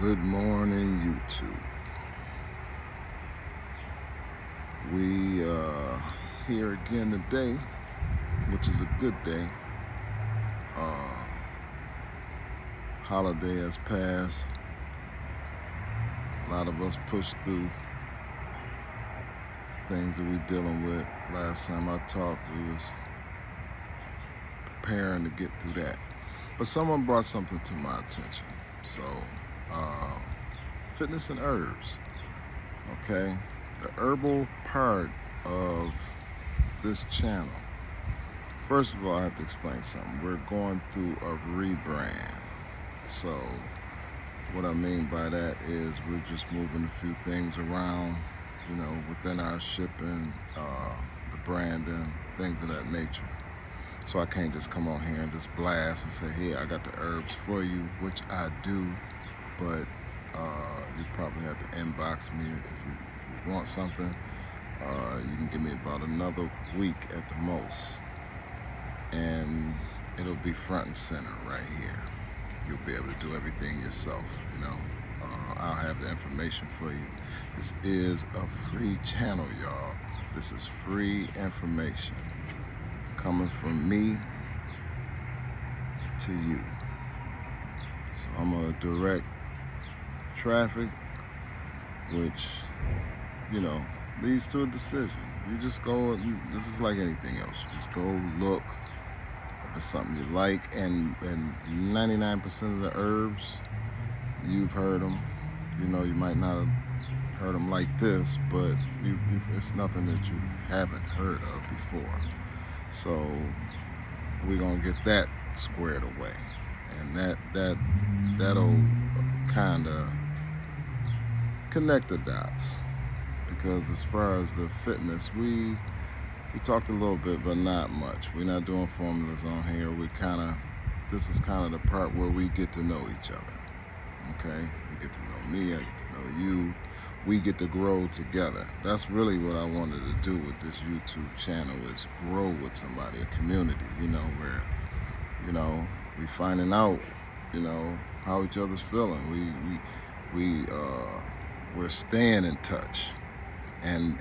Good morning, YouTube. We here again today, which is a good day. Uh, Holiday has passed. A lot of us pushed through things that we're dealing with. Last time I talked, we was preparing to get through that. But someone brought something to my attention. So, uh, fitness and herbs. Okay, the herbal part of this channel. First of all, I have to explain something. We're going through a rebrand. So what I mean by that is we're just moving a few things around, within our shipping, the branding, things of that nature. So I can't just come on here and just blast and say, hey, I got the herbs for you, which I do, but you probably have to inbox me if you want something. You can give me about another week at the most, and it'll be front and center right here. You'll be able to do everything yourself. I'll have the information for you. This is a free channel, y'all. This is free information coming from me to you. So I'm gonna direct traffic, which leads to a decision. You just go. This is like anything else. You just go look. If it's something you like, and 99% of the herbs, you've heard them. You might not have heard them like this, but it's nothing that you haven't heard of before. So we're gonna get that squared away, and that'll kind of connect the dots. Because as far as the fitness, we talked a little bit, but not much. We're not doing formulas on here. This is kind of the part where we get to know each other. Okay? You get to know me, I get to know you. We get to grow together. That's really what I wanted to do with this YouTube channel, is grow with somebody, a community, where, we finding out, how each other's feeling. We're staying in touch. And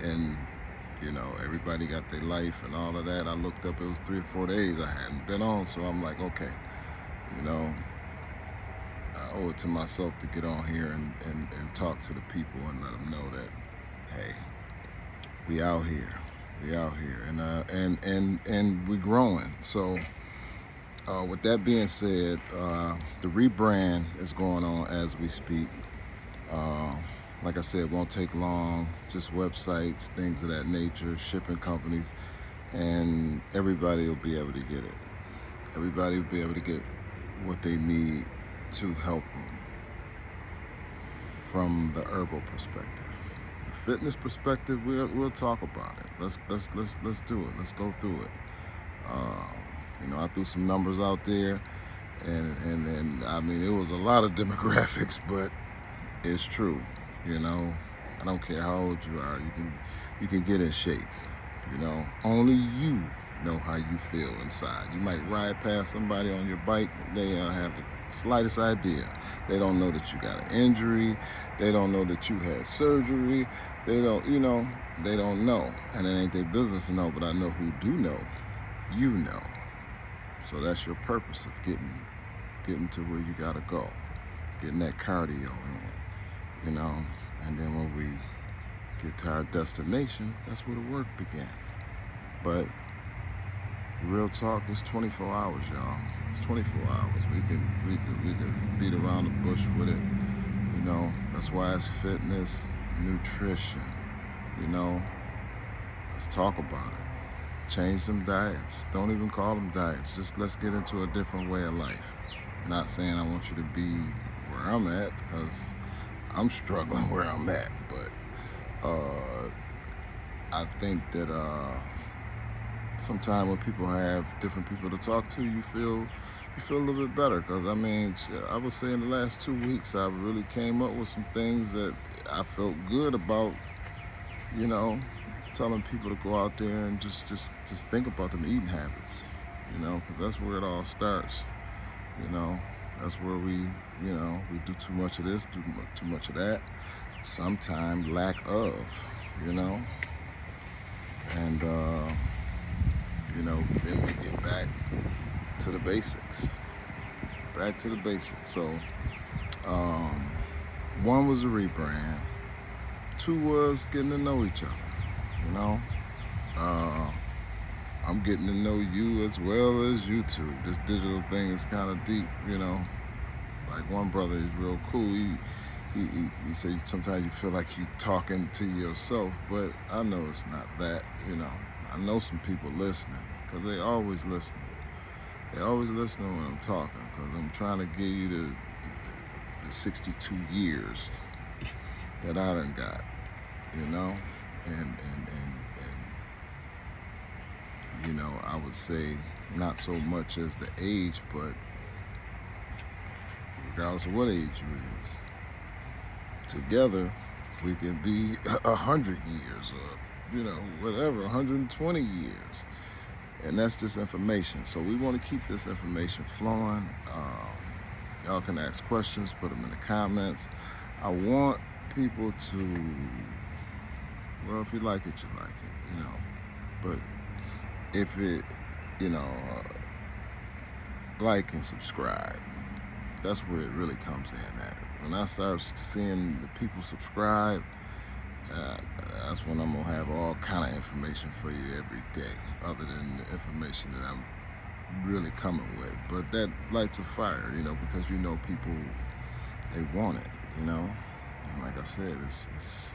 everybody got their life and all of that. I looked up, it was 3 or 4 days I hadn't been on, so I'm like, okay, I owe it to myself to get on here and talk to the people and let them know that, hey, we out here, and we growing. So with that being said, the rebrand is going on as we speak. Like I said, it won't take long, just websites, things of that nature, shipping companies, and everybody will be able to get it. Everybody will be able to get what they need to help them from the herbal perspective. The fitness perspective, we'll talk about it. Let's do it. Let's go through it. I threw some numbers out there, and I mean, it was a lot of demographics, but it's true. I don't care how old you are, you can get in shape. Only you know how you feel inside. You might ride past somebody on your bike, they have the slightest idea. They don't know that you got an injury, they don't know that you had surgery, they don't know, and it ain't their business to know. But I know who do know. You know. So that's your purpose of getting to where you gotta go, getting that cardio in. And then when we get to our destination, that's where the work began. But real talk, it's 24 hours, y'all. It's 24 hours. We can beat around the bush with it. That's why it's fitness, nutrition. Let's talk about it. Change them diets. Don't even call them diets. Just let's get into a different way of life. Not saying I want you to be where I'm at, because I'm struggling where I'm at, but I think that sometimes when people have different people to talk to, you feel a little bit better. Because I mean, I would say in the last 2 weeks, I really came up with some things that I felt good about. Telling people to go out there and just think about them eating habits. Because that's where it all starts. That's where we you know, we do too much of this, too much of that. Sometimes lack of, you know. And, you know, then we get back to the basics. Back to the basics. So, one was a rebrand. Two was getting to know each other, you know. I'm getting to know you as well as you two. This digital thing is kind of deep, you know. Like one brother is real cool. He said sometimes you feel like you're talking to yourself, but I know it's not that, you know. I know some people listening, because they always listening. They always listening when I'm talking, because I'm trying to give you the 62 years that I done got, you know. And you know, I would say not so much as the age, but regardless of what age you is, together we can be 100 years or, you know, whatever, 120 years. And that's just information. So we want to keep this information flowing. Y'all can ask questions, put them in the comments. I want people to, well, if you like it, you like it, you know. But if it, you know, like and subscribe. That's where it really comes in at. When I start seeing the people subscribe, that's when I'm gonna have all kind of information for you every day, other than the information that I'm really coming with. But that lights a fire, you know, because you know people, they want it, you know. And like I said, it's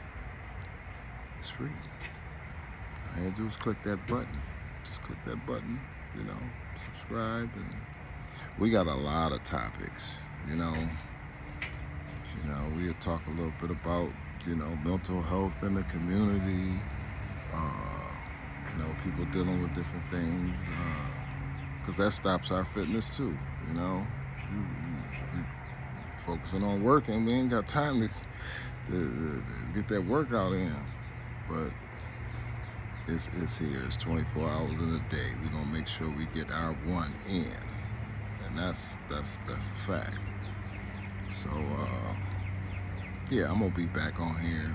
free. All you gotta do is click that button. Just click that button, you know, subscribe, and we got a lot of topics, you know. We'll talk a little bit about, you know, mental health in the community, you know, people dealing with different things, because that stops our fitness too, you know. We focusing on working, we ain't got time to get that workout in, but it's here. It's 24 hours in a day. We're gonna make sure we get our one in, and that's a fact. So yeah, I'm gonna be back on here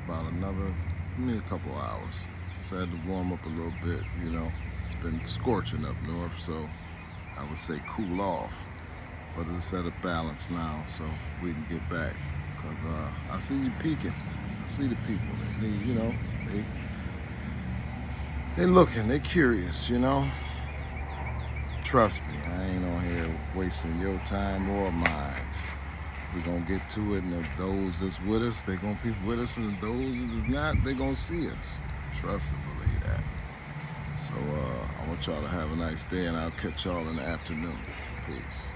about another, maybe a couple hours. Just had to warm up a little bit, you know. It's been scorching up north, so I would say cool off, but it's at a balance now, so we can get back. Cause I see you peeking. I see the people. They you know, they looking. They curious, you know. Trust me, I ain't on here wasting your time or mine. We're gonna get to it, and if those that's with us, they're gonna be with us, and those that's not, they're gonna see us. Trust and believe that. So I want y'all to have a nice day, and I'll catch y'all in the afternoon. Peace.